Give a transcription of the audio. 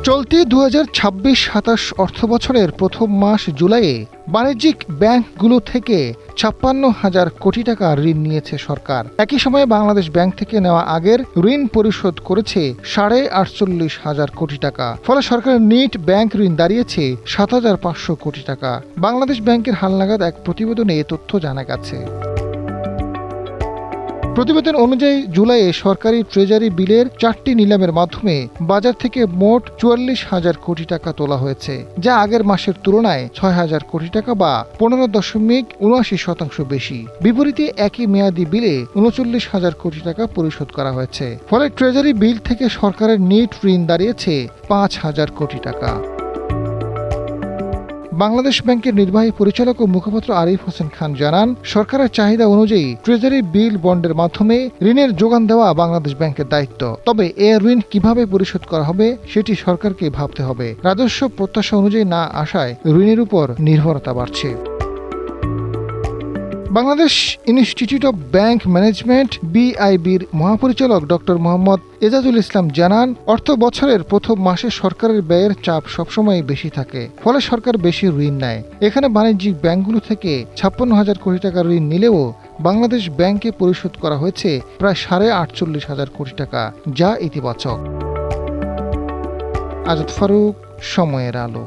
চলতি ২০২৬-২৭ অর্থবছরের প্রথম মাস জুলাইয়ে বাণিজ্যিক ব্যাংকগুলো থেকে ৫৬,০০০ কোটি টাকা ঋণ নিয়েছে সরকার। একই সময়ে বাংলাদেশ ব্যাংক থেকে নেওয়া আগের ঋণ পরিশোধ করেছে ৪৮,৫০০ কোটি টাকা। ফলে সরকারের নিট ব্যাংক ঋণ দাঁড়িয়েছে ৭,৫০০ কোটি টাকা। বাংলাদেশ ব্যাংকের হালনাগাদ এক প্রতিবেদনে এ তথ্য জানা গেছে। প্রতিবেদন অনুযায়ী জুলাইয়ে সরকারি ট্রেজারি বিলের ৪টি নিলামের মাধ্যমে বাজার থেকে মোট ৪৪,০০০ কোটি টাকা তোলা হয়েছে, যা আগের মাসের তুলনায় ৬,০০০ কোটি টাকা বা ১৫.৭৯% বেশি। বিপরীতে একই মেয়াদি বিলে ৩৯,০০০ কোটি টাকা পরিশোধ করা হয়েছে। ফলে ট্রেজারি বিল থেকে সরকারের নিট ঋণ দাঁড়িয়েছে ৫,০০০ কোটি টাকা। বাংলাদেশ ব্যাংকের নির্বাহী পরিচালক ও মুখপাত্র আরিফ হোসেন খান জানান, সরকারের চাহিদা অনুযায়ী ট্রেজারি বিল বন্ডের মাধ্যমে ঋণের যোগান দেওয়া বাংলাদেশ ব্যাংকের দায়িত্ব। তবে এ ঋণ কিভাবে পরিশোধ করা হবে সেটি সরকারকে ভাবতে হবে। রাজস্ব প্রত্যাশা অনুযায়ী না আসায় ঋণের উপর নির্ভরতা বাড়ছে। Bangladesh institute of bank management বিআইবির মহাপরিচালক ডক্টর মোহাম্মদ এজাজুল ইসলাম জানান, অর্থ বছরের প্রথম মাসে সরকারের ব্যয়ের চাপ সবসময় বেশি থাকে, ফলে সরকার বেশি ঋণ নেয়। এখানে বাণিজ্যিক ব্যাংকগুলো থেকে ৫৬,০০০ কোটি টাকা ঋণ নিলেও বাংলাদেশ ব্যাংকে পরিশোধ করা হয়েছে প্রায় ৪৮,৫০০ কোটি টাকা, যা ইতিবাচক। আজাদ ফারুক, সময়ের আলো।